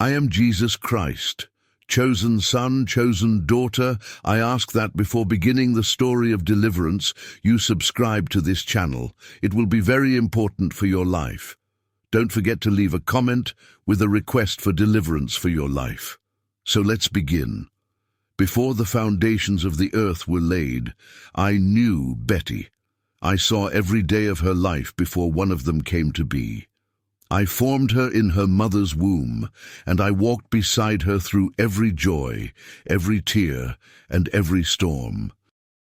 I am Jesus Christ, chosen son, chosen daughter. I ask that before beginning the story of deliverance, you subscribe to this channel. It will be very important for your life. Don't forget to leave a comment with a request for deliverance for your life. So let's begin. Before the foundations of the earth were laid, I knew Betty. I saw every day of her life before one of them came to be. I formed her in her mother's womb, and I walked beside her through every joy, every tear, and every storm.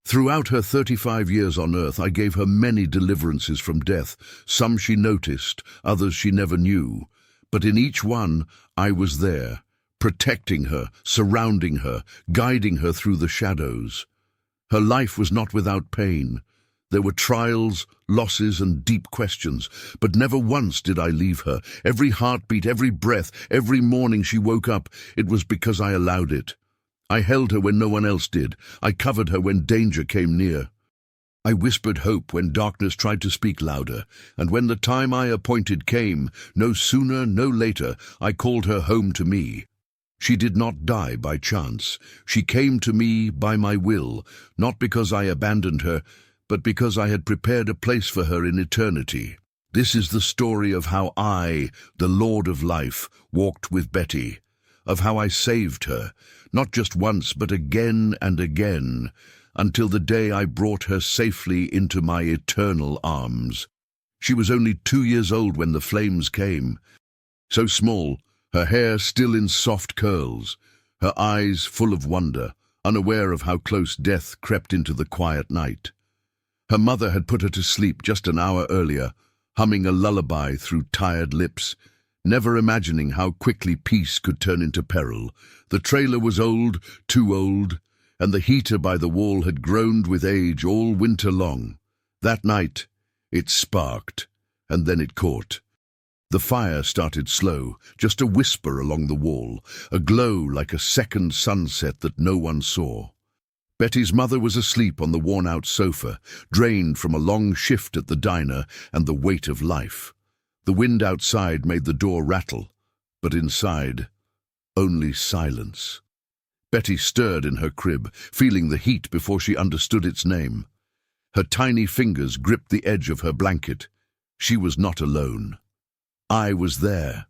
Throughout her 35 years on earth, I gave her many deliverances from death. Some she noticed, others she never knew. But in each one, I was there, protecting her, surrounding her, guiding her through the shadows. Her life was not without pain. There were trials, losses, and deep questions, but never once did I leave her. Every heartbeat, every breath, every morning she woke up, it was because I allowed it. I held her when no one else did. I covered her when danger came near. I whispered hope when darkness tried to speak louder, and when the time I appointed came, no sooner, no later, I called her home to me. She did not die by chance. She came to me by my will, not because I abandoned her, but because I had prepared a place for her in eternity. This is the story of how I, the Lord of Life, walked with Betty, of how I saved her, not just once but again and again, until the day I brought her safely into my eternal arms. She was only 2 years old when the flames came. So small, her hair still in soft curls, her eyes full of wonder, unaware of how close death crept into the quiet night. Her mother had put her to sleep just an hour earlier, humming a lullaby through tired lips, never imagining how quickly peace could turn into peril. The trailer was old, too old, and the heater by the wall had groaned with age all winter long. That night, it sparked, and then it caught. The fire started slow, just a whisper along the wall, a glow like a second sunset that no one saw. Betty's mother was asleep on the worn-out sofa, drained from a long shift at the diner and the weight of life. The wind outside made the door rattle, but inside, only silence. Betty stirred in her crib, feeling the heat before she understood its name. Her tiny fingers gripped the edge of her blanket. She was not alone. I was there.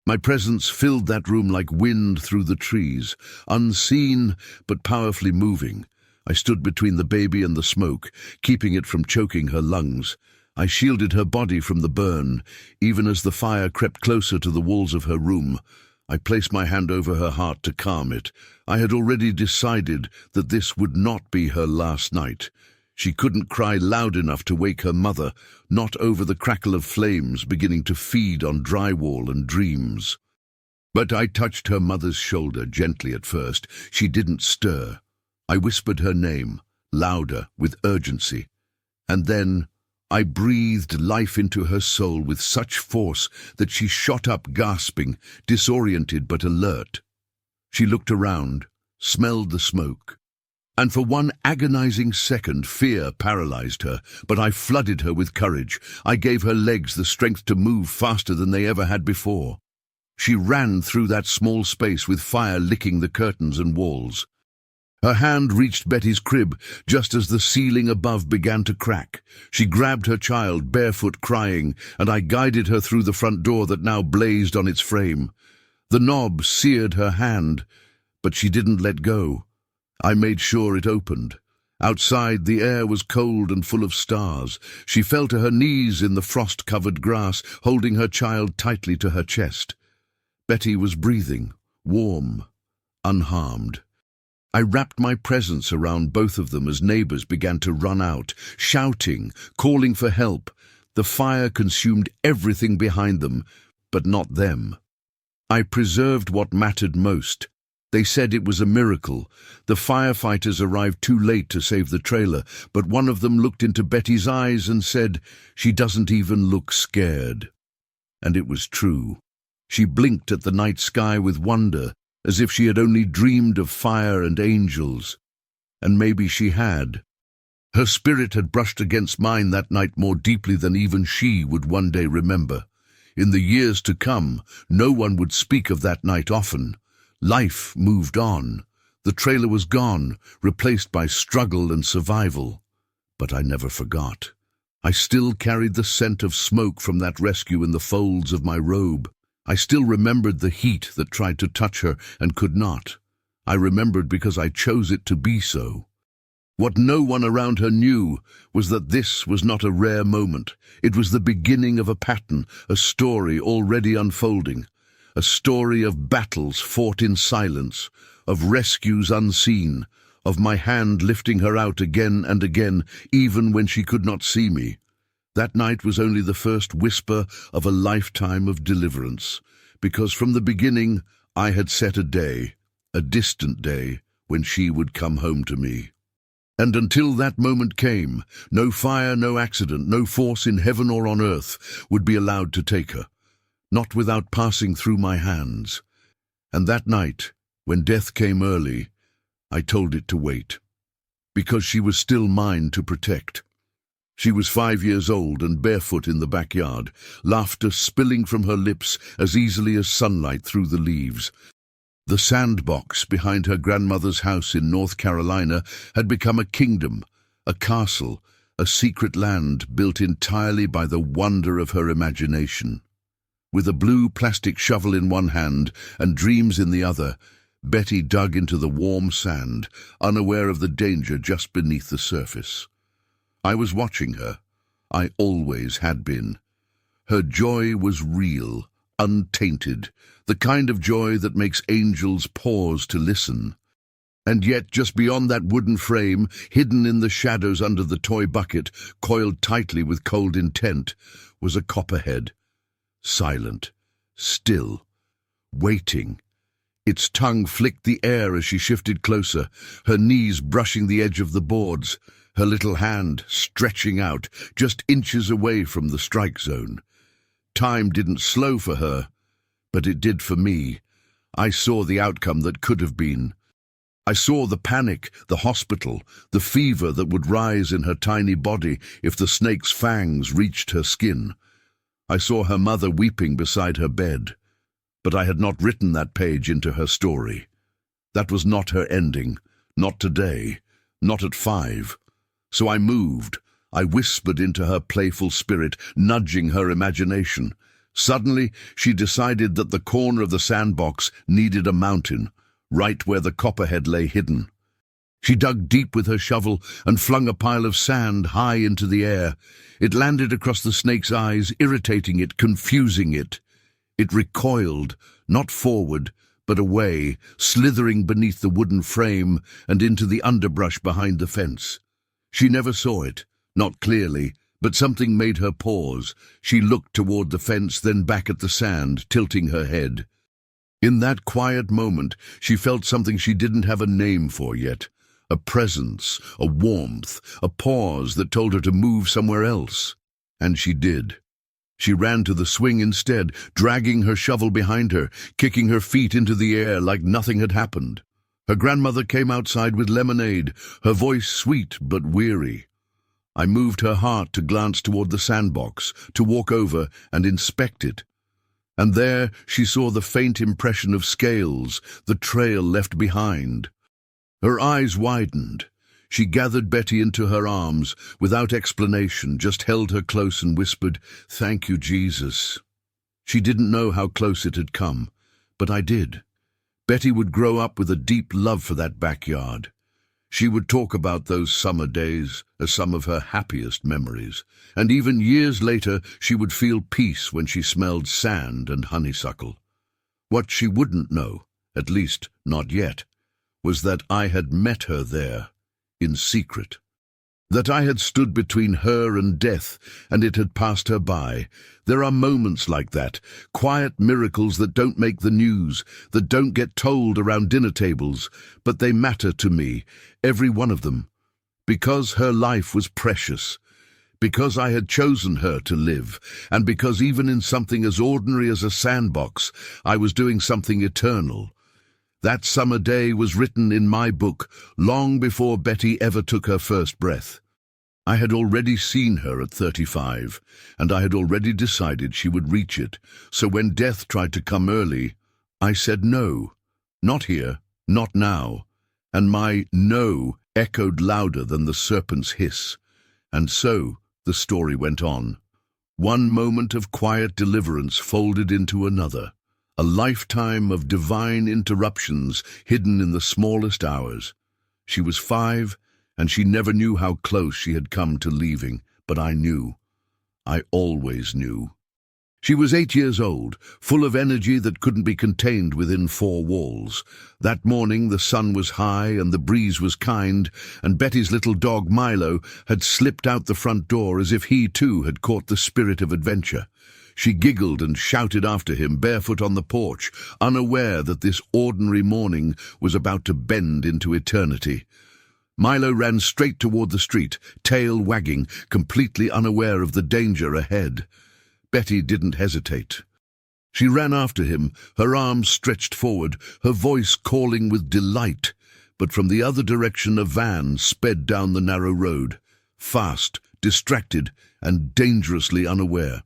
My presence filled that room like wind through the trees, unseen but powerfully moving. I stood between the baby and the smoke, keeping it from choking her lungs. I shielded her body from the burn, even as the fire crept closer to the walls of her room. I placed my hand over her heart to calm it. I had already decided that this would not be her last night. She couldn't cry loud enough to wake her mother, not over the crackle of flames beginning to feed on drywall and dreams. But I touched her mother's shoulder gently at first. She didn't stir. I whispered her name, louder, with urgency. And then I breathed life into her soul with such force that she shot up gasping, disoriented but alert. She looked around, smelled the smoke. And for one agonizing second, fear paralyzed her, but I flooded her with courage. I gave her legs the strength to move faster than they ever had before. She ran through that small space with fire licking the curtains and walls. Her hand reached Betty's crib just as the ceiling above began to crack. She grabbed her child, barefoot, crying, and I guided her through the front door that now blazed on its frame. The knob seared her hand, but she didn't let go. I made sure it opened. Outside, the air was cold and full of stars. She fell to her knees in the frost-covered grass, holding her child tightly to her chest. Betty was breathing, warm, unharmed. I wrapped my presence around both of them as neighbors began to run out, shouting, calling for help. The fire consumed everything behind them, but not them. I preserved what mattered most. They said it was a miracle. The firefighters arrived too late to save the trailer, but one of them looked into Betty's eyes and said, "She doesn't even look scared." And it was true. She blinked at the night sky with wonder, as if she had only dreamed of fire and angels. And maybe she had. Her spirit had brushed against mine that night more deeply than even she would one day remember. In the years to come, no one would speak of that night often. Life moved on. The trailer was gone, replaced by struggle and survival. But I never forgot. I still carried the scent of smoke from that rescue in the folds of my robe. I still remembered the heat that tried to touch her and could not. I remembered because I chose it to be so. What no one around her knew was that this was not a rare moment. It was the beginning of a pattern, a story already unfolding, a story of battles fought in silence, of rescues unseen, of my hand lifting her out again and again, even when she could not see me. That night was only the first whisper of a lifetime of deliverance, because from the beginning I had set a day, a distant day, when she would come home to me. And until that moment came, no fire, no accident, no force in heaven or on earth would be allowed to take her, not without passing through my hands. And that night, when death came early, I told it to wait, because she was still mine to protect. She was 5 years old and barefoot in the backyard, laughter spilling from her lips as easily as sunlight through the leaves. The sandbox behind her grandmother's house in North Carolina had become a kingdom, a castle, a secret land built entirely by the wonder of her imagination. With a blue plastic shovel in one hand and dreams in the other, Betty dug into the warm sand, unaware of the danger just beneath the surface. I was watching her. I always had been. Her joy was real, untainted, the kind of joy that makes angels pause to listen. And yet, just beyond that wooden frame, hidden in the shadows under the toy bucket, coiled tightly with cold intent, was a copperhead. Silent, still, waiting. Its tongue flicked the air as she shifted closer, her knees brushing the edge of the boards, her little hand stretching out, just inches away from the strike zone. Time didn't slow for her, but it did for me. I saw the outcome that could have been. I saw the panic, the hospital, the fever that would rise in her tiny body if the snake's fangs reached her skin. I saw her mother weeping beside her bed. But I had not written that page into her story. That was not her ending, not today, not at 5. So I moved. I whispered into her playful spirit, nudging her imagination. Suddenly, she decided that the corner of the sandbox needed a mountain, right where the copperhead lay hidden. She dug deep with her shovel and flung a pile of sand high into the air. It landed across the snake's eyes, irritating it, confusing it. It recoiled, not forward, but away, slithering beneath the wooden frame and into the underbrush behind the fence. She never saw it, not clearly, but something made her pause. She looked toward the fence, then back at the sand, tilting her head. In that quiet moment, she felt something she didn't have a name for yet. A presence, a warmth, a pause that told her to move somewhere else. And she did. She ran to the swing instead, dragging her shovel behind her, kicking her feet into the air like nothing had happened. Her grandmother came outside with lemonade, her voice sweet but weary. I moved her heart to glance toward the sandbox, to walk over and inspect it. And there she saw the faint impression of scales, the trail left behind. Her eyes widened. She gathered Betty into her arms, without explanation, just held her close and whispered, "Thank you, Jesus." She didn't know how close it had come, but I did. Betty would grow up with a deep love for that backyard. She would talk about those summer days as some of her happiest memories, and even years later she would feel peace when she smelled sand and honeysuckle. What she wouldn't know, at least not yet, was that I had met her there, in secret. That I had stood between her and death, and it had passed her by. There are moments like that, quiet miracles that don't make the news, that don't get told around dinner tables, but they matter to me, every one of them. Because her life was precious, because I had chosen her to live, and because even in something as ordinary as a sandbox, I was doing something eternal. That summer day was written in my book long before Betty ever took her first breath. I had already seen her at 35, and I had already decided she would reach it, so when death tried to come early, I said no. Not here, not now. And my no echoed louder than the serpent's hiss. And so the story went on. One moment of quiet deliverance folded into another. A lifetime of divine interruptions hidden in the smallest hours. She was 5, and she never knew how close she had come to leaving, but I knew. I always knew. She was 8 years old, full of energy that couldn't be contained within 4 walls. That morning the sun was high and the breeze was kind, and Betty's little dog Milo had slipped out the front door as if he too had caught the spirit of adventure. She giggled and shouted after him barefoot on the porch, unaware that this ordinary morning was about to bend into eternity. Milo ran straight toward the street, tail wagging, completely unaware of the danger ahead. Betty didn't hesitate. She ran after him, her arms stretched forward, her voice calling with delight. But from the other direction a van sped down the narrow road, fast, distracted, and dangerously unaware.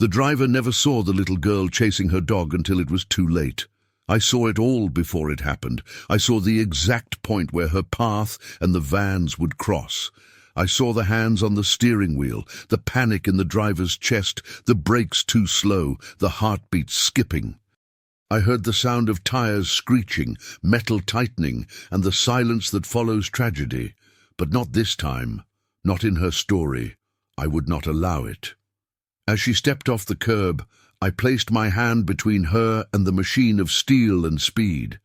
The driver never saw the little girl chasing her dog until it was too late. I saw it all before it happened. I saw the exact point where her path and the van's would cross. I saw the hands on the steering wheel, the panic in the driver's chest, the brakes too slow, the heartbeat skipping. I heard the sound of tires screeching, metal tightening, and the silence that follows tragedy. But not this time. Not in her story. I would not allow it. As she stepped off the curb, I placed my hand between her and the machine of steel and speed.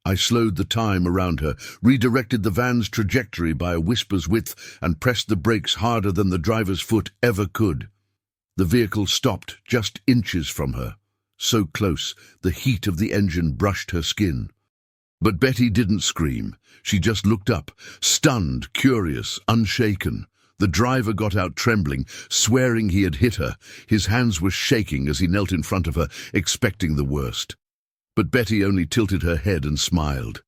I slowed the time around her, redirected the van's trajectory by a whisper's width, and pressed the brakes harder than the driver's foot ever could. The vehicle stopped just inches from her. So close, the heat of the engine brushed her skin. But Betty didn't scream. She just looked up, stunned, curious, unshaken. The driver got out trembling, swearing he had hit her. His hands were shaking as he knelt in front of her, expecting the worst. But Betty only tilted her head and smiled.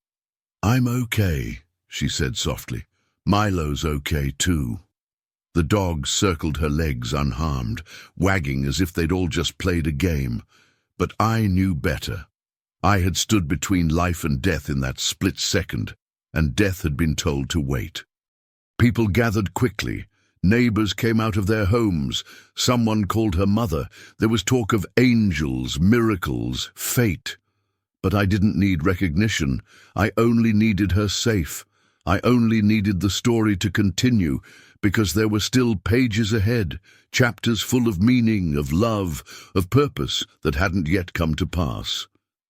"I'm okay," she said softly. "Milo's okay too." The dog circled her legs unharmed, wagging as if they'd all just played a game. But I knew better. I had stood between life and death in that split second, and death had been told to wait. People gathered quickly. Neighbors came out of their homes. Someone called her mother. There was talk of angels, miracles, fate. But I didn't need recognition. I only needed her safe. I only needed the story to continue, because there were still pages ahead, chapters full of meaning, of love, of purpose that hadn't yet come to pass.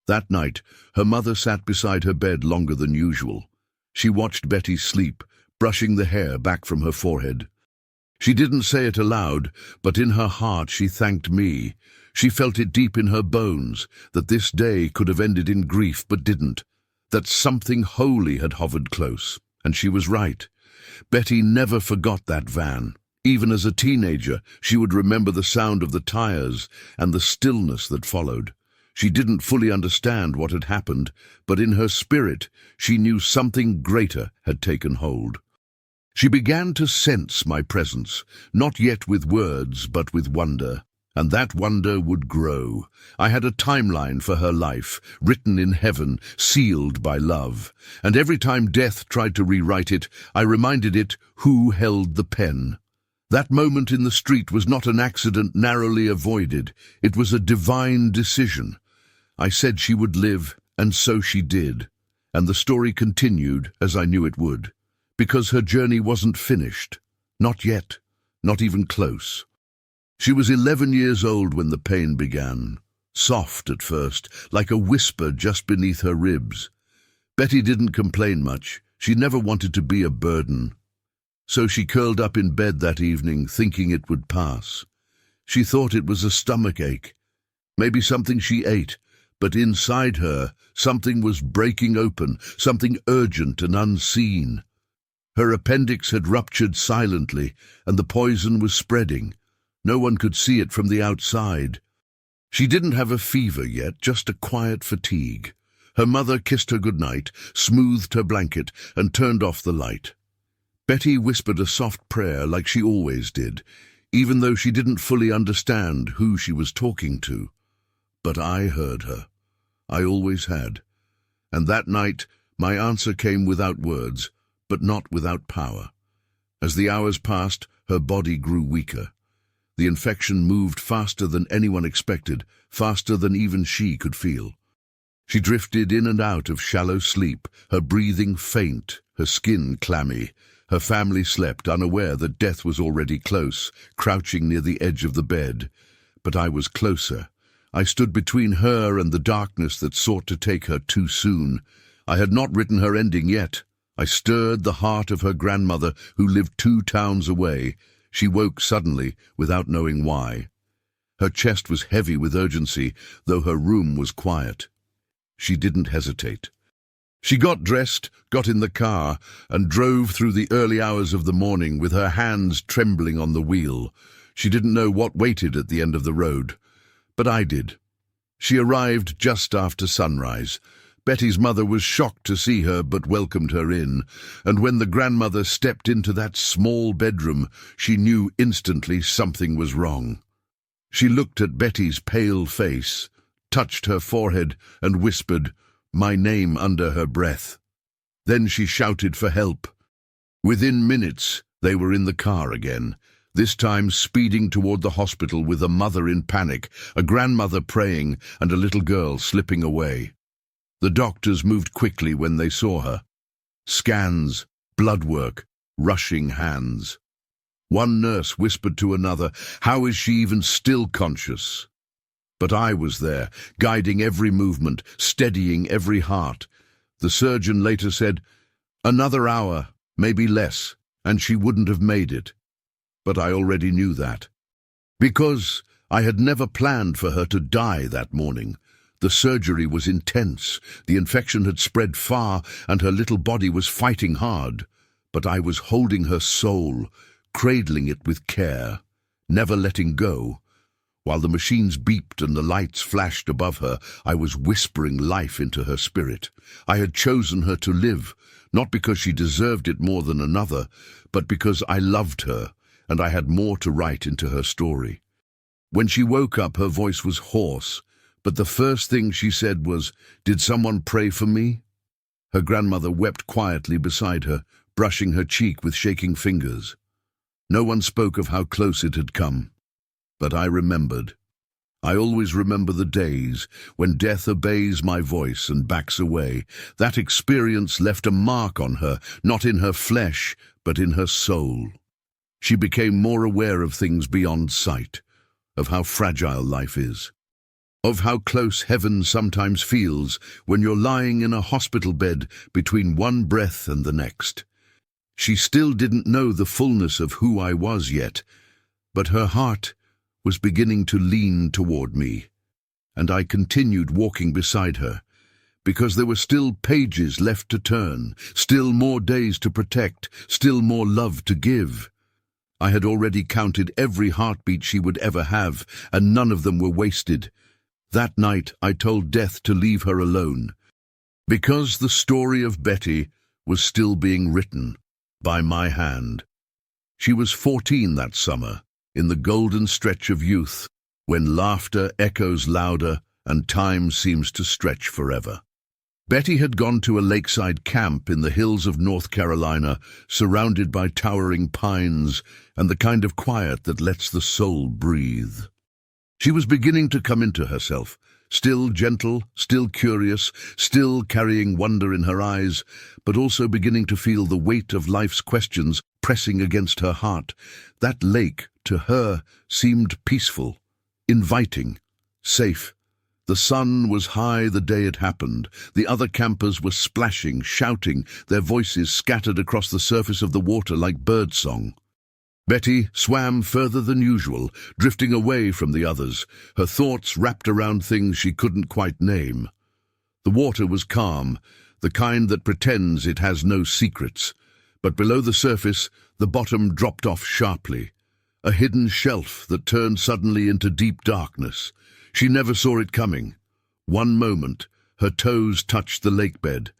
That night, her mother sat beside her bed longer than usual. She watched Betty sleep, brushing the hair back from her forehead. She didn't say it aloud, but in her heart she thanked me. She felt it deep in her bones, that this day could have ended in grief but didn't, that something holy had hovered close, and she was right. Betty never forgot that van. Even as a teenager, she would remember the sound of the tires and the stillness that followed. She didn't fully understand what had happened, but in her spirit she knew something greater had taken hold. She began to sense my presence, not yet with words, but with wonder. And that wonder would grow. I had a timeline for her life, written in heaven, sealed by love. And every time death tried to rewrite it, I reminded it who held the pen. That moment in the street was not an accident narrowly avoided. It was a divine decision. I said she would live, and so she did. And the story continued as I knew it would. Because her journey wasn't finished. Not yet. Not even close. She was 11 years old when the pain began. Soft at first, like a whisper just beneath her ribs. Betty didn't complain much. She never wanted to be a burden. So she curled up in bed that evening, thinking it would pass. She thought it was a stomach ache. Maybe something she ate. But inside her, something was breaking open, something urgent and unseen. Her appendix had ruptured silently, and the poison was spreading. No one could see it from the outside. She didn't have a fever yet, just a quiet fatigue. Her mother kissed her goodnight, smoothed her blanket, and turned off the light. Betty whispered a soft prayer like she always did, even though she didn't fully understand who she was talking to. But I heard her. I always had. And that night, my answer came without words, but not without power. As the hours passed, her body grew weaker. The infection moved faster than anyone expected, faster than even she could feel. She drifted in and out of shallow sleep, her breathing faint, her skin clammy. Her family slept, unaware that death was already close, crouching near the edge of the bed. But I was closer. I stood between her and the darkness that sought to take her too soon. I had not written her ending yet. I stirred the heart of her grandmother, who lived 2 towns away. She woke suddenly, without knowing why. Her chest was heavy with urgency, though her room was quiet. She didn't hesitate. She got dressed, got in the car, and drove through the early hours of the morning with her hands trembling on the wheel. She didn't know what waited at the end of the road. But I did. She arrived just after sunrise. Betty's mother was shocked to see her but welcomed her in, and when the grandmother stepped into that small bedroom, she knew instantly something was wrong. She looked at Betty's pale face, touched her forehead, and whispered my name under her breath. Then she shouted for help. Within minutes, they were in the car again, this time speeding toward the hospital with a mother in panic, a grandmother praying, and a little girl slipping away. The doctors moved quickly when they saw her. Scans, blood work, rushing hands. One nurse whispered to another, "How is she even still conscious?" But I was there, guiding every movement, steadying every heart. The surgeon later said, "Another hour, maybe less, and she wouldn't have made it." But I already knew that. Because I had never planned for her to die that morning. The surgery was intense, the infection had spread far, and her little body was fighting hard. But I was holding her soul, cradling it with care, never letting go. While the machines beeped and the lights flashed above her, I was whispering life into her spirit. I had chosen her to live, not because she deserved it more than another, but because I loved her, and I had more to write into her story. When she woke up, her voice was hoarse, but the first thing she said was, "Did someone pray for me?" Her grandmother wept quietly beside her, brushing her cheek with shaking fingers. No one spoke of how close it had come. But I remembered. I always remember the days when death obeys my voice and backs away. That experience left a mark on her, not in her flesh, but in her soul. She became more aware of things beyond sight, of how fragile life is, of how close heaven sometimes feels when you're lying in a hospital bed between one breath and the next. She still didn't know the fullness of who I was yet, but her heart was beginning to lean toward me, and I continued walking beside her, because there were still pages left to turn, still more days to protect, still more love to give. I had already counted every heartbeat she would ever have, and none of them were wasted. That night I told death to leave her alone, because the story of Betty was still being written by my hand. She was 14 that summer, in the golden stretch of youth, when laughter echoes louder and time seems to stretch forever. Betty had gone to a lakeside camp in the hills of North Carolina, surrounded by towering pines and the kind of quiet that lets the soul breathe. She was beginning to come into herself, still gentle, still curious, still carrying wonder in her eyes, but also beginning to feel the weight of life's questions pressing against her heart. That lake, to her, seemed peaceful, inviting, safe. The sun was high the day it happened. The other campers were splashing, shouting, their voices scattered across the surface of the water like birdsong. Betty swam further than usual, drifting away from the others, her thoughts wrapped around things she couldn't quite name. The water was calm, the kind that pretends it has no secrets. But below the surface, the bottom dropped off sharply, a hidden shelf that turned suddenly into deep darkness. She never saw it coming. One moment, her toes touched the lake bed,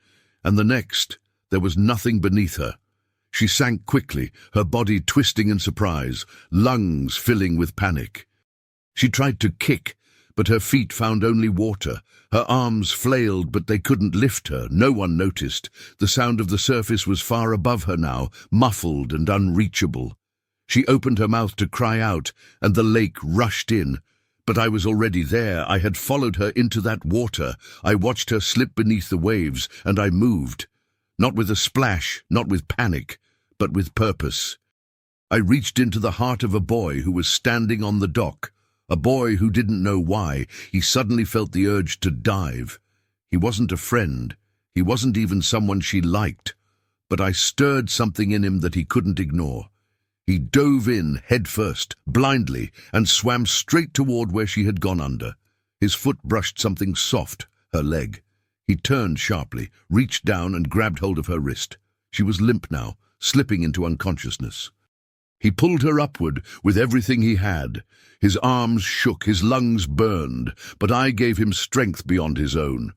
and the next, there was nothing beneath her. She sank quickly, her body twisting in surprise, lungs filling with panic. She tried to kick, but her feet found only water. Her arms flailed, but they couldn't lift her. No one noticed. The sound of the surface was far above her now, muffled and unreachable. She opened her mouth to cry out, and the lake rushed in. But I was already there. I had followed her into that water. I watched her slip beneath the waves, and I moved. Not with a splash, not with panic, but with purpose. I reached into the heart of a boy who was standing on the dock. A boy who didn't know why. He suddenly felt the urge to dive. He wasn't a friend. He wasn't even someone she liked. But I stirred something in him that he couldn't ignore. He dove in, head first, blindly, and swam straight toward where she had gone under. His foot brushed something soft, her leg. He turned sharply, reached down and grabbed hold of her wrist. She was limp now, slipping into unconsciousness. He pulled her upward with everything he had. His arms shook, his lungs burned, but I gave him strength beyond his own.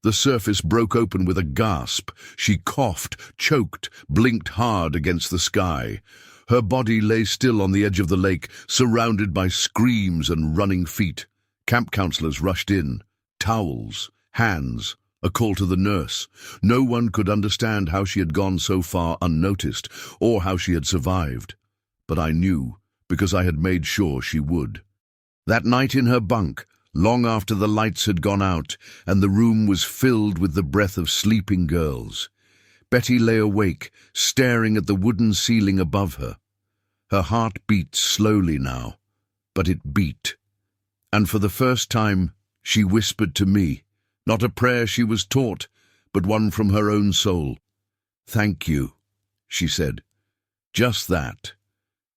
The surface broke open with a gasp. She coughed, choked, blinked hard against the sky. Her body lay still on the edge of the lake, surrounded by screams and running feet. Camp counselors rushed in. Towels, hands, a call to the nurse. No one could understand how she had gone so far unnoticed, or how she had survived. But I knew, because I had made sure she would. That night in her bunk, long after the lights had gone out, and the room was filled with the breath of sleeping girls, Betty lay awake, staring at the wooden ceiling above her. Her heart beat slowly now, but it beat. And for the first time, she whispered to me, not a prayer she was taught, but one from her own soul. "Thank you," she said. Just that.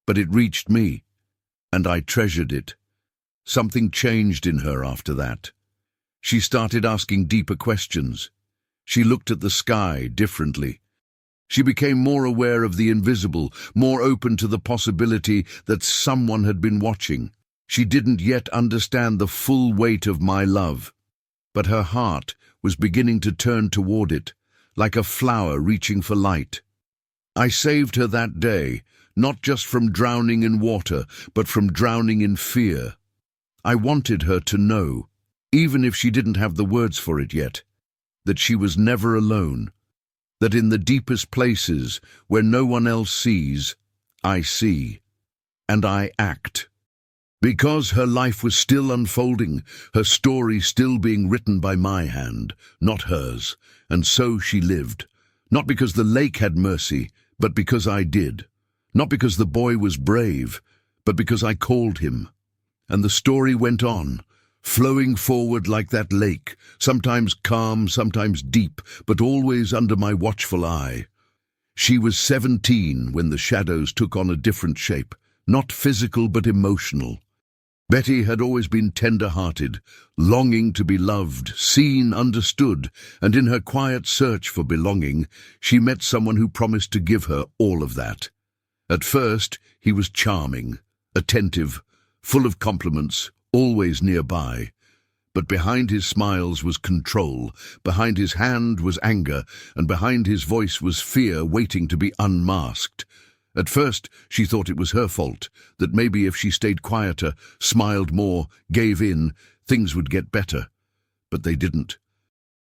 But it reached me, and I treasured it. Something changed in her after that. She started asking deeper questions. She looked at the sky differently. She became more aware of the invisible, more open to the possibility that someone had been watching. She didn't yet understand the full weight of my love, but her heart was beginning to turn toward it, like a flower reaching for light. I saved her that day, not just from drowning in water, but from drowning in fear. I wanted her to know, even if she didn't have the words for it yet, that she was never alone, that in the deepest places, where no one else sees, I see, and I act. Because her life was still unfolding, her story still being written by my hand, not hers, and so she lived. Not because the lake had mercy, but because I did. Not because the boy was brave, but because I called him. And the story went on, flowing forward like that lake, sometimes calm, sometimes deep, but always under my watchful eye. She was 17 when the shadows took on a different shape, not physical but emotional. Betty had always been tender-hearted, longing to be loved, seen, understood, and in her quiet search for belonging, she met someone who promised to give her all of that. At first, he was charming, attentive, full of compliments, always nearby. But behind his smiles was control, behind his hand was anger, and behind his voice was fear waiting to be unmasked. At first, she thought it was her fault, that maybe if she stayed quieter, smiled more, gave in, things would get better. But they didn't.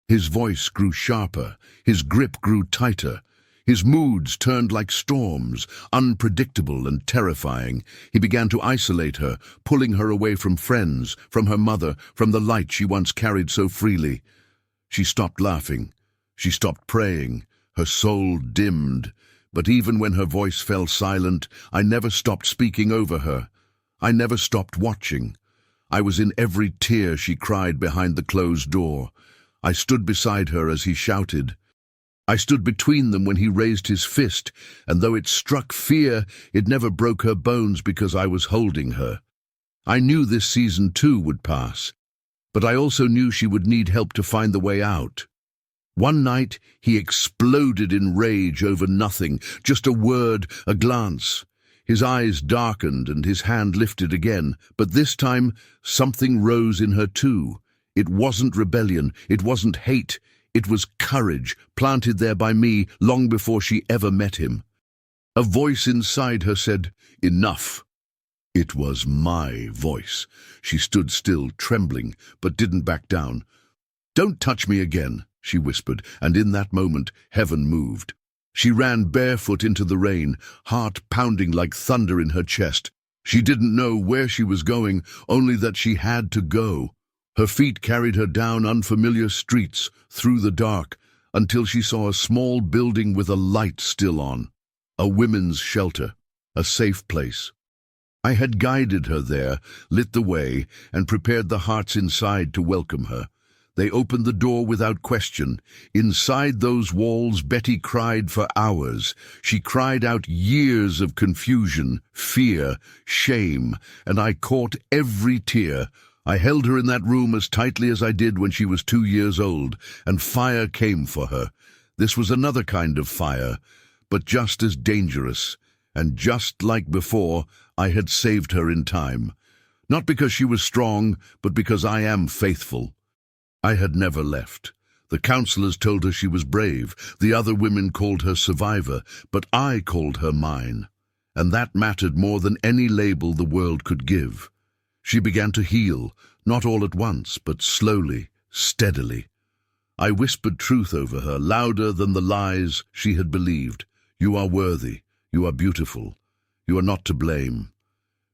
His voice grew sharper, his grip grew tighter. His moods turned like storms, unpredictable and terrifying. He began to isolate her, pulling her away from friends, from her mother, from the light she once carried so freely. She stopped laughing. She stopped praying. Her soul dimmed. But even when her voice fell silent, I never stopped speaking over her. I never stopped watching. I was in every tear she cried behind the closed door. I stood beside her as he shouted. I stood between them when he raised his fist, and though it struck fear, it never broke her bones because I was holding her. I knew this season too would pass, but I also knew she would need help to find the way out. One night, he exploded in rage over nothing, just a word, a glance. His eyes darkened and his hand lifted again, but this time something rose in her too. It wasn't rebellion, it wasn't hate. It was courage, planted there by me long before she ever met him. A voice inside her said, "Enough." It was my voice. She stood still, trembling, but didn't back down. "Don't touch me again," she whispered, and in that moment, heaven moved. She ran barefoot into the rain, heart pounding like thunder in her chest. She didn't know where she was going, only that she had to go. Her feet carried her down unfamiliar streets, through the dark, until she saw a small building with a light still on. A women's shelter, a safe place. I had guided her there, lit the way, and prepared the hearts inside to welcome her. They opened the door without question. Inside those walls, Betty cried for hours. She cried out years of confusion, fear, shame, and I caught every tear. I held her in that room as tightly as I did when she was 2 years old, and fire came for her. This was another kind of fire, but just as dangerous, and just like before, I had saved her in time. Not because she was strong, but because I am faithful. I had never left. The counselors told her she was brave. The other women called her survivor, but I called her mine. And that mattered more than any label the world could give. She began to heal, not all at once, but slowly, steadily. I whispered truth over her, louder than the lies she had believed. "You are worthy. You are beautiful. You are not to blame."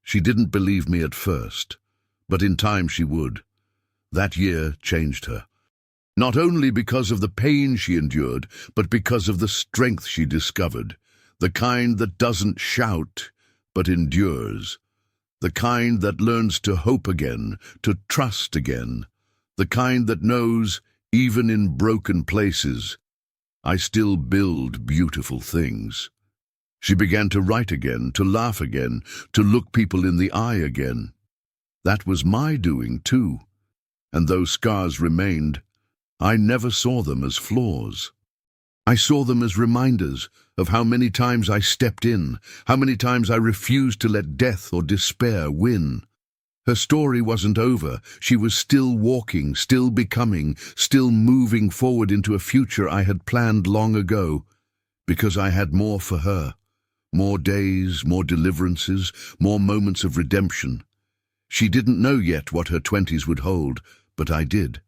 She didn't believe me at first, but in time she would. That year changed her. Not only because of the pain she endured, but because of the strength she discovered. The kind that doesn't shout, but endures. The kind that learns to hope again, to trust again. The kind that knows, even in broken places, I still build beautiful things. She began to write again, to laugh again, to look people in the eye again. That was my doing too. And though scars remained, I never saw them as flaws. I saw them as reminders of how many times I stepped in, how many times I refused to let death or despair win. Her story wasn't over. She was still walking, still becoming, still moving forward into a future I had planned long ago, because I had more for her. More days, more deliverances, more moments of redemption. She didn't know yet what her 20s would hold, but I did.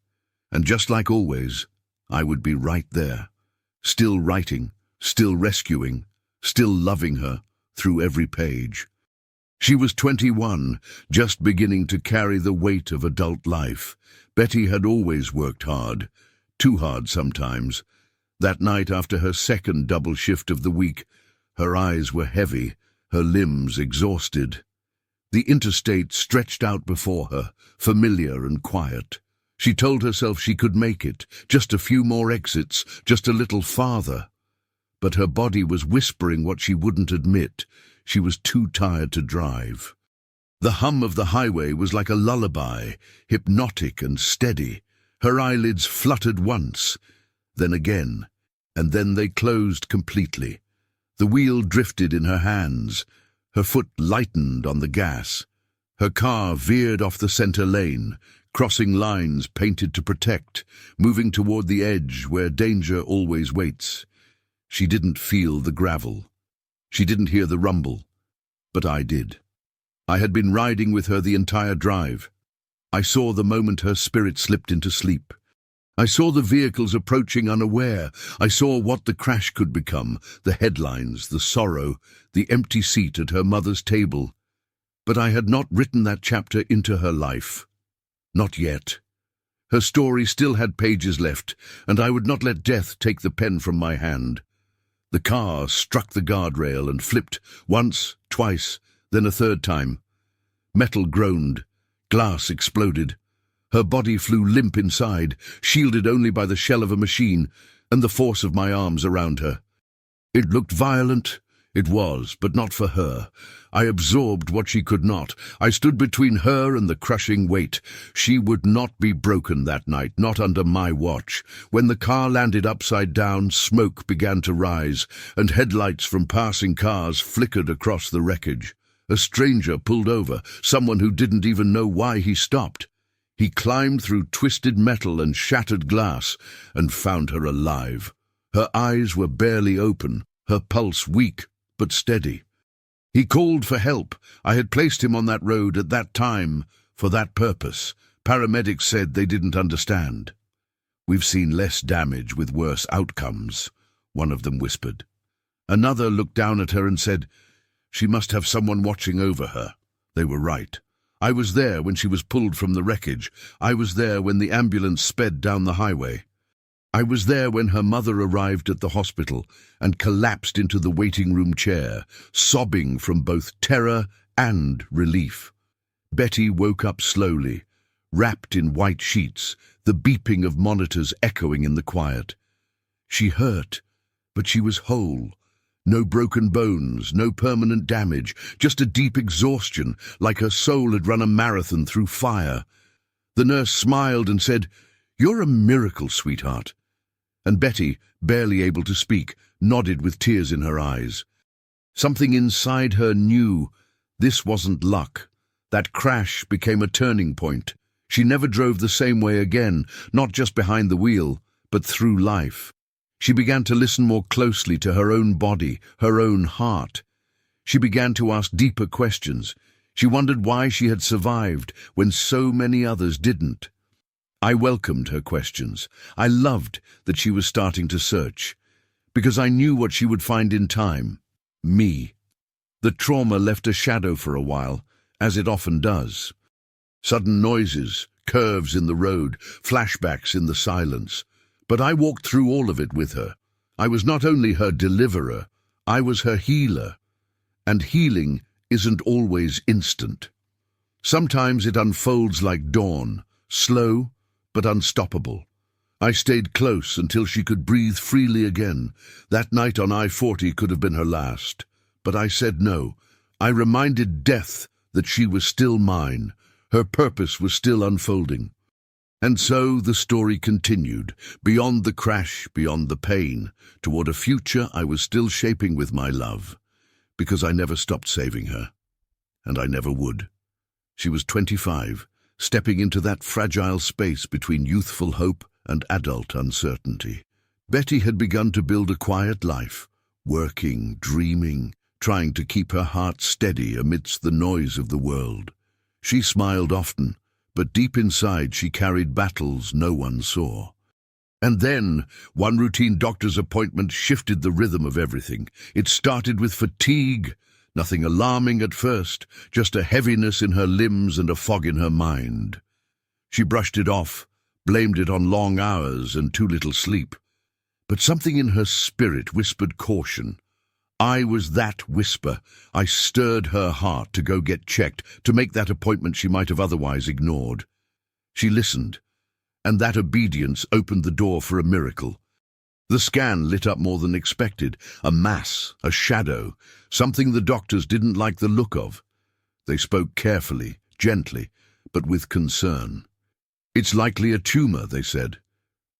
And just like always, I would be right there, still writing, still rescuing, still loving her through every page. She was 21, just beginning to carry the weight of adult life. Betty had always worked hard, too hard sometimes. That night after her second double shift of the week, her eyes were heavy, her limbs exhausted. The interstate stretched out before her, familiar and quiet. She told herself she could make it, just a few more exits, just a little farther. But her body was whispering what she wouldn't admit. She was too tired to drive. The hum of the highway was like a lullaby, hypnotic and steady. Her eyelids fluttered once, then again, and then they closed completely. The wheel drifted in her hands. Her foot lightened on the gas. Her car veered off the center lane, crossing lines painted to protect, moving toward the edge where danger always waits. She didn't feel the gravel. She didn't hear the rumble. But I did. I had been riding with her the entire drive. I saw the moment her spirit slipped into sleep. I saw the vehicles approaching unaware. I saw what the crash could become, the headlines, the sorrow, the empty seat at her mother's table. But I had not written that chapter into her life. Not yet. Her story still had pages left, and I would not let death take the pen from my hand. The car struck the guardrail and flipped, once, twice, then a third time. Metal groaned. Glass exploded. Her body flew limp inside, shielded only by the shell of a machine and the force of my arms around her. It looked violent. It was, but not for her. I absorbed what she could not. I stood between her and the crushing weight. She would not be broken that night, not under my watch. When the car landed upside down, smoke began to rise, and headlights from passing cars flickered across the wreckage. A stranger pulled over, someone who didn't even know why he stopped. He climbed through twisted metal and shattered glass and found her alive. Her eyes were barely open, her pulse weak, but steady. He called for help. I had placed him on that road at that time for that purpose. Paramedics said they didn't understand. "We've seen less damage with worse outcomes," one of them whispered. Another looked down at her and said, "She must have someone watching over her." They were right. I was there when she was pulled from the wreckage. I was there when the ambulance sped down the highway. I was there when her mother arrived at the hospital and collapsed into the waiting room chair, sobbing from both terror and relief. Betty woke up slowly, wrapped in white sheets, the beeping of monitors echoing in the quiet. She hurt, but she was whole. No broken bones, no permanent damage, just a deep exhaustion, like her soul had run a marathon through fire. The nurse smiled and said, "You're a miracle, sweetheart." And Betty, barely able to speak, nodded with tears in her eyes. Something inside her knew this wasn't luck. That crash became a turning point. She never drove the same way again, not just behind the wheel, but through life. She began to listen more closely to her own body, her own heart. She began to ask deeper questions. She wondered why she had survived when so many others didn't. I welcomed her questions. I loved that she was starting to search, because I knew what she would find in time: me. The trauma left a shadow for a while, as it often does. Sudden noises, curves in the road, flashbacks in the silence. But I walked through all of it with her. I was not only her deliverer, I was her healer. And healing isn't always instant. Sometimes it unfolds like dawn, slow but unstoppable. I stayed close until she could breathe freely again. That night on I-40 could have been her last. But I said no. I reminded death that she was still mine. Her purpose was still unfolding. And so the story continued, beyond the crash, beyond the pain, toward a future I was still shaping with my love, because I never stopped saving her. And I never would. She was 25, stepping into that fragile space between youthful hope and adult uncertainty. Betty had begun to build a quiet life, working, dreaming, trying to keep her heart steady amidst the noise of the world. She smiled often, but deep inside she carried battles no one saw. And then, one routine doctor's appointment shifted the rhythm of everything. It started with fatigue, nothing alarming at first, just a heaviness in her limbs and a fog in her mind. She brushed it off, blamed it on long hours and too little sleep. But something in her spirit whispered caution. I was that whisper. I stirred her heart to go get checked, to make that appointment she might have otherwise ignored. She listened, and that obedience opened the door for a miracle. The scan lit up more than expected, a mass, a shadow, something the doctors didn't like the look of. They spoke carefully, gently, but with concern. "It's likely a tumor," they said.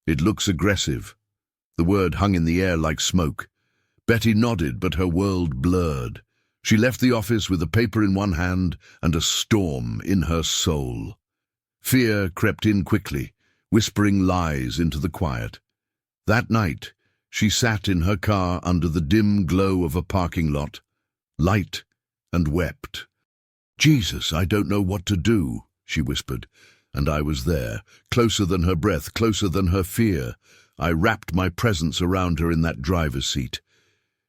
"It looks aggressive." The word hung in the air like smoke. Betty nodded, but her world blurred. She left the office with a paper in one hand and a storm in her soul. Fear crept in quickly, whispering lies into the quiet. That night, she sat in her car under the dim glow of a parking lot, light, and wept. "Jesus, I don't know what to do," she whispered, and I was there, closer than her breath, closer than her fear. I wrapped my presence around her in that driver's seat.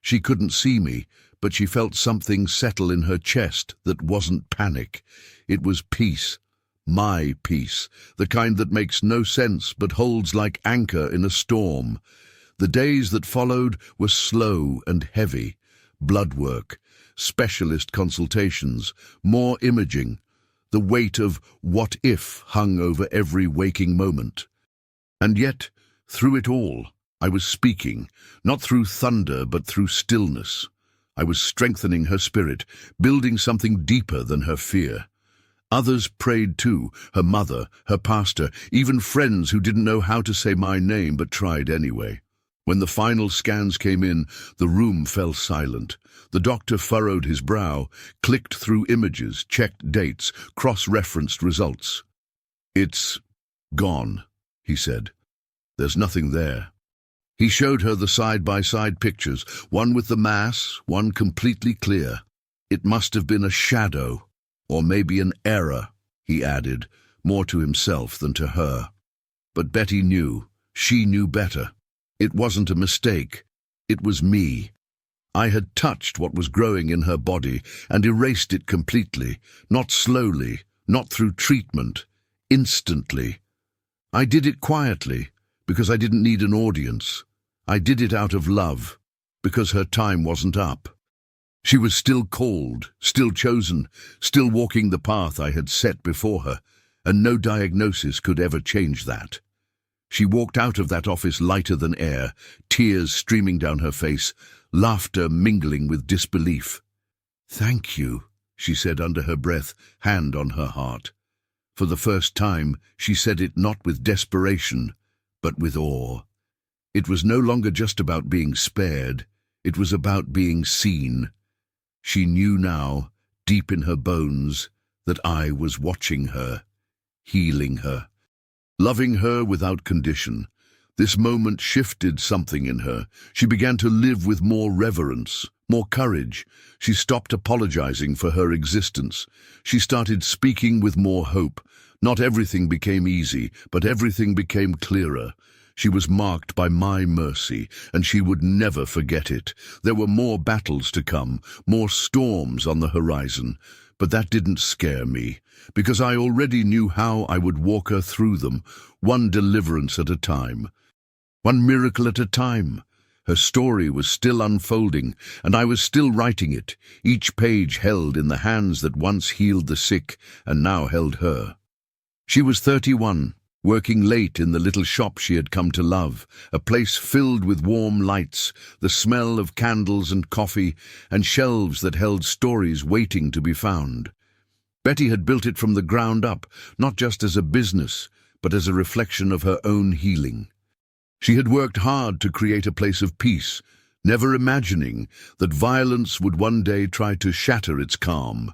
She couldn't see me, but she felt something settle in her chest that wasn't panic. It was peace, my peace, the kind that makes no sense but holds like anchor in a storm. The days that followed were slow and heavy. Blood work, specialist consultations, more imaging. The weight of what if hung over every waking moment. And yet, through it all, I was speaking, not through thunder, but through stillness. I was strengthening her spirit, building something deeper than her fear. Others prayed too, her mother, her pastor, even friends who didn't know how to say my name but tried anyway. When the final scans came in, the room fell silent. The doctor furrowed his brow, clicked through images, checked dates, cross-referenced results. "It's gone," he said. "There's nothing there." He showed her the side-by-side pictures, one with the mass, one completely clear. It must have been a shadow, or maybe an error, he added, more to himself than to her. But Betty knew. She knew better. It wasn't a mistake. It was me. I had touched what was growing in her body and erased it completely, not slowly, not through treatment, instantly. I did it quietly, because I didn't need an audience. I did it out of love, because her time wasn't up. She was still called, still chosen, still walking the path I had set before her, and no diagnosis could ever change that. She walked out of that office lighter than air, tears streaming down her face, laughter mingling with disbelief. "Thank you," she said under her breath, hand on her heart. For the first time, she said it not with desperation, but with awe. It was no longer just about being spared, it was about being seen. She knew now, deep in her bones, that I was watching her, healing her, loving her without condition. This moment shifted something in her. She began to live with more reverence, more courage. She stopped apologizing for her existence. She started speaking with more hope. Not everything became easy, but everything became clearer. She was marked by my mercy, and she would never forget it. There were more battles to come, more storms on the horizon. But that didn't scare me, because I already knew how I would walk her through them, one deliverance at a time, one miracle at a time. Her story was still unfolding, and I was still writing it, each page held in the hands that once healed the sick and now held her. She was 31, working late in the little shop she had come to love, a place filled with warm lights, the smell of candles and coffee, and shelves that held stories waiting to be found. Betty had built it from the ground up, not just as a business, but as a reflection of her own healing. She had worked hard to create a place of peace, never imagining that violence would one day try to shatter its calm.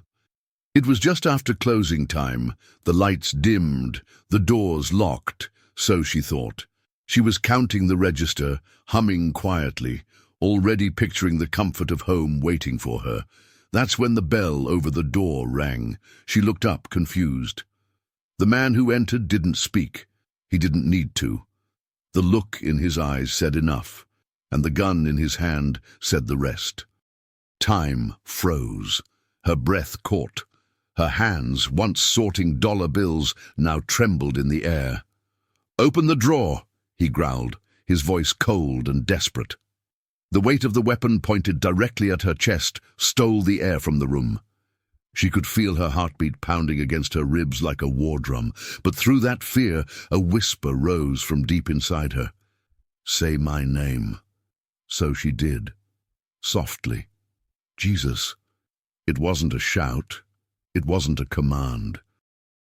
It was just after closing time, the lights dimmed, the doors locked, so she thought. She was counting the register, humming quietly, already picturing the comfort of home waiting for her. That's when the bell over the door rang. She looked up, confused. The man who entered didn't speak. He didn't need to. The look in his eyes said enough, and the gun in his hand said the rest. Time froze. Her breath caught. Her hands, once sorting dollar bills, now trembled in the air. "Open the drawer," he growled, his voice cold and desperate. The weight of the weapon pointed directly at her chest stole the air from the room. She could feel her heartbeat pounding against her ribs like a war drum, but through that fear, a whisper rose from deep inside her. "Say my name." So she did, softly. Jesus. It wasn't a shout. It wasn't a command.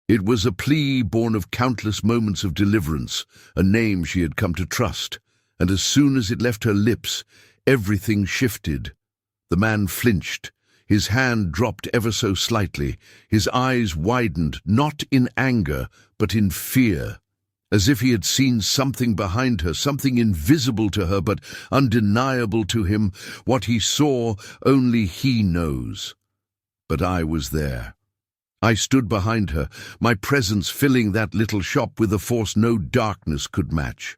It was a plea born of countless moments of deliverance, a name she had come to trust, and as soon as it left her lips, everything shifted. The man flinched. His hand dropped ever so slightly. His eyes widened, not in anger, but in fear, as if he had seen something behind her, something invisible to her, but undeniable to him. What he saw, only he knows. But I was there. I stood behind her, my presence filling that little shop with a force no darkness could match.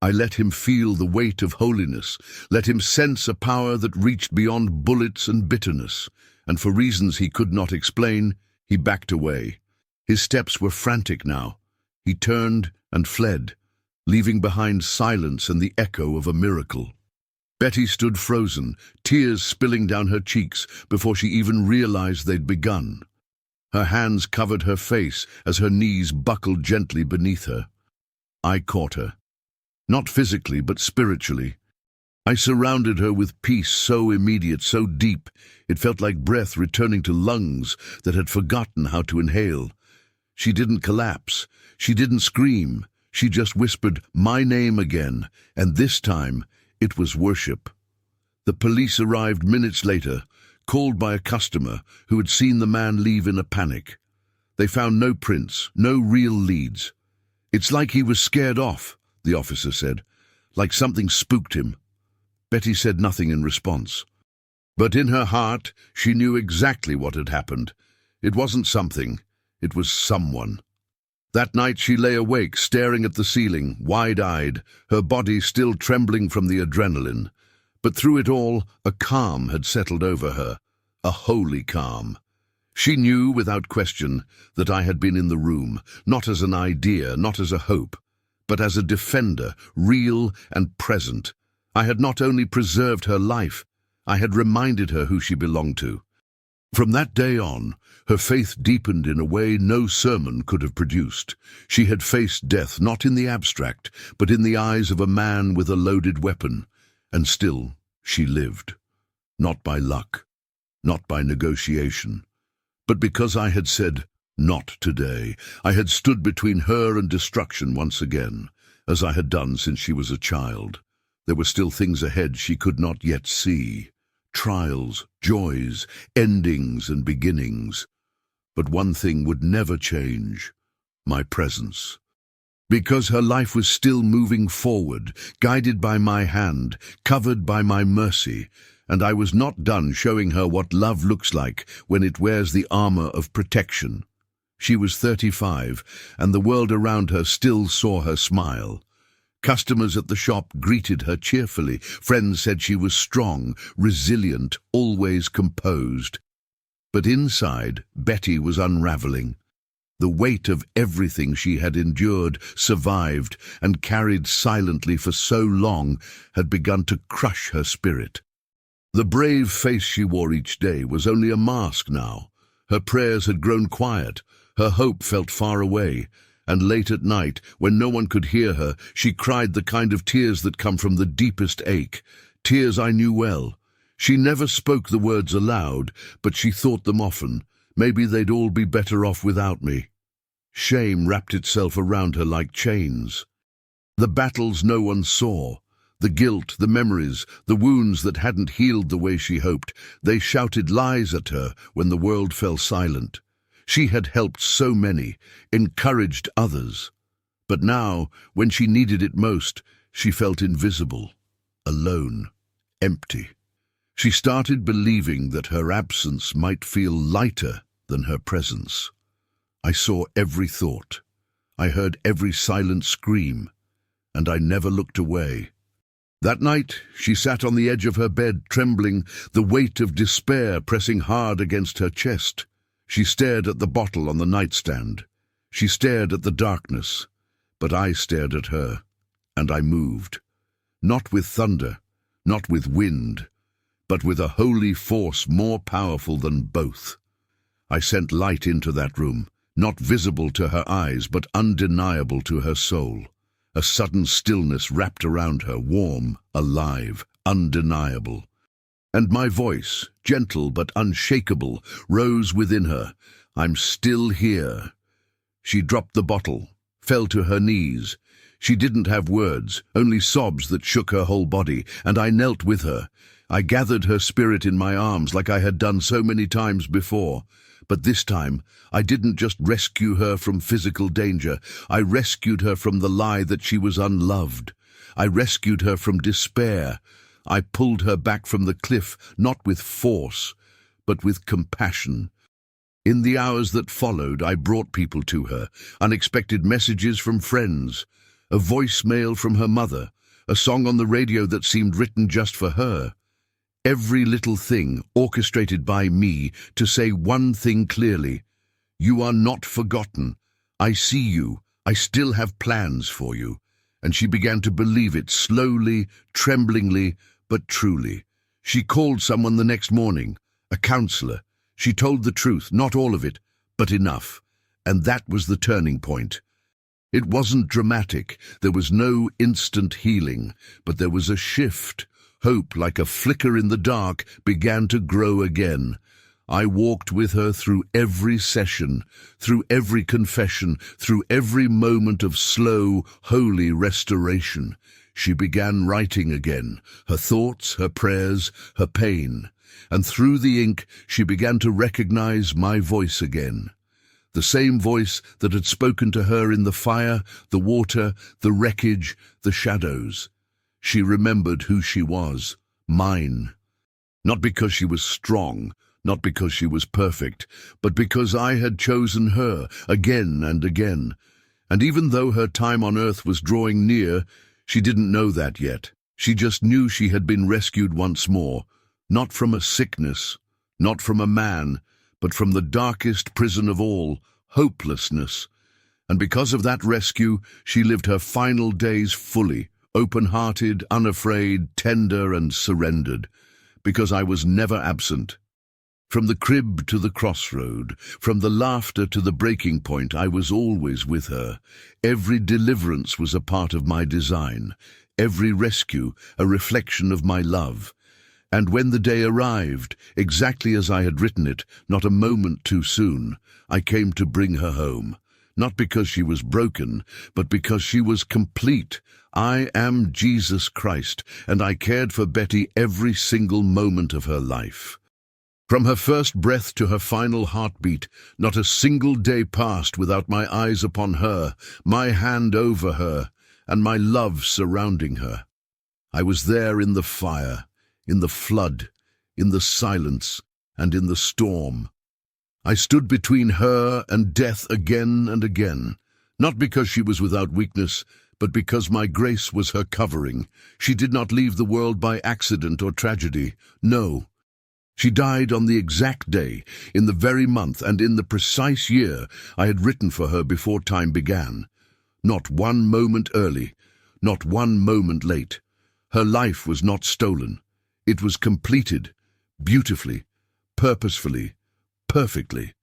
I let him feel the weight of holiness, let him sense a power that reached beyond bullets and bitterness, and for reasons he could not explain, he backed away. His steps were frantic now. He turned and fled, leaving behind silence and the echo of a miracle. Betty stood frozen, tears spilling down her cheeks before she even realized they'd begun. Her hands covered her face as her knees buckled gently beneath her. I caught her. Not physically, but spiritually. I surrounded her with peace so immediate, so deep, it felt like breath returning to lungs that had forgotten how to inhale. She didn't collapse. She didn't scream. She just whispered my name again, and this time it was worship. The police arrived minutes later, called by a customer who had seen the man leave in a panic. They found no prints, no real leads. "It's like he was scared off," the officer said. like something spooked him. Betty said nothing in response. But in her heart, she knew exactly what had happened. It wasn't something, it was someone. That night she lay awake, staring at the ceiling, wide-eyed, her body still trembling from the adrenaline. But through it all, a calm had settled over her, a holy calm. She knew, without question, that I had been in the room, not as an idea, not as a hope, but as a defender, real and present. I had not only preserved her life, I had reminded her who she belonged to. From that day on, her faith deepened in a way no sermon could have produced. She had faced death not in the abstract, but in the eyes of a man with a loaded weapon. And still, she lived. Not by luck, not by negotiation, but because I had said, "Not today." I had stood between her and destruction once again, as I had done since she was a child. There were still things ahead she could not yet see. Trials, joys, endings and beginnings. But one thing would never change: my presence. Because her life was still moving forward, guided by my hand, covered by my mercy, and I was not done showing her what love looks like when it wears the armor of protection. She was 35, and the world around her still saw her smile. Customers at the shop greeted her cheerfully. Friends said she was strong, resilient, always composed. But inside, Betty was unraveling. The weight of everything she had endured, survived, and carried silently for so long had begun to crush her spirit. The brave face she wore each day was only a mask now. Her prayers had grown quiet, her hope felt far away, and late at night, when no one could hear her, she cried the kind of tears that come from the deepest ache, tears I knew well. She never spoke the words aloud, but she thought them often. Maybe they'd all be better off without me. Shame wrapped itself around her like chains. The battles no one saw, the guilt, the memories, the wounds that hadn't healed the way she hoped, they shouted lies at her when the world fell silent. She had helped so many, encouraged others. But now, when she needed it most, she felt invisible, alone, empty. She started believing that her absence might feel lighter than her presence. I saw every thought. I heard every silent scream, and I never looked away. That night, she sat on the edge of her bed, trembling, the weight of despair pressing hard against her chest. She stared at the bottle on the nightstand. She stared at the darkness, but I stared at her, and I moved. Not with thunder, not with wind, but with a holy force more powerful than both. I sent light into that room, not visible to her eyes, but undeniable to her soul. A sudden stillness wrapped around her, warm, alive, undeniable. And my voice, gentle but unshakable, rose within her. "I'm still here." She dropped the bottle, fell to her knees. She didn't have words, only sobs that shook her whole body, and I knelt with her. I gathered her spirit in my arms like I had done so many times before. But this time, I didn't just rescue her from physical danger. I rescued her from the lie that she was unloved. I rescued her from despair. I pulled her back from the cliff, not with force, but with compassion. In the hours that followed, I brought people to her, unexpected messages from friends, a voicemail from her mother, a song on the radio that seemed written just for her. Every little thing orchestrated by me to say one thing clearly: "You are not forgotten. I see you. I still have plans for you." And she began to believe it slowly, tremblingly, but truly. She called someone the next morning, a counselor. She told the truth, not all of it, but enough. And that was the turning point. It wasn't dramatic. There was no instant healing, but there was a shift. Hope, like a flicker in the dark, began to grow again. I walked with her through every session, through every confession, through every moment of slow, holy restoration. She began writing again, her thoughts, her prayers, her pain. And through the ink, she began to recognize my voice again. The same voice that had spoken to her in the fire, the water, the wreckage, the shadows. She remembered who she was, mine. Not because she was strong, not because she was perfect, but because I had chosen her again and again. And even though her time on earth was drawing near, she didn't know that yet. She just knew she had been rescued once more, not from a sickness, not from a man, but from the darkest prison of all, hopelessness. And because of that rescue, she lived her final days fully, open-hearted, unafraid, tender and surrendered, because I was never absent. From the crib to the crossroad, from the laughter to the breaking point, I was always with her. Every deliverance was a part of my design, every rescue a reflection of my love. And when the day arrived, exactly as I had written it, not a moment too soon, I came to bring her home. Not because she was broken, but because she was complete. I am Jesus Christ, and I cared for Betty every single moment of her life. From her first breath to her final heartbeat, not a single day passed without my eyes upon her, my hand over her, and my love surrounding her. I was there in the fire, in the flood, in the silence, and in the storm. I stood between her and death again and again, not because she was without weakness, but because my grace was her covering. She did not leave the world by accident or tragedy. No. She died on the exact day, in the very month, and in the precise year I had written for her before time began. Not one moment early, not one moment late. Her life was not stolen. It was completed, beautifully, purposefully, perfectly.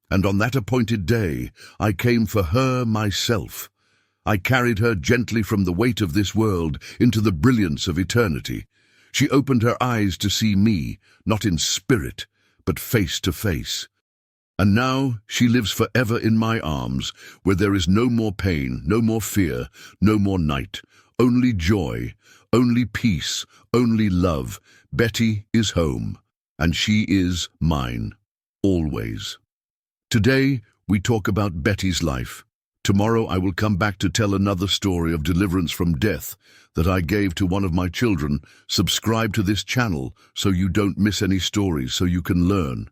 And on that appointed day, I came for her myself. I carried her gently from the weight of this world into the brilliance of eternity. She opened her eyes to see me, not in spirit, but face to face. And now she lives forever in my arms, where there is no more pain, no more fear, no more night, only joy, only peace, only love. Betty is home, and she is mine, always. Today, we talk about Betty's life. Tomorrow I will come back to tell another story of deliverance from death that I gave to one of my children. Subscribe to this channel so you don't miss any stories, so you can learn.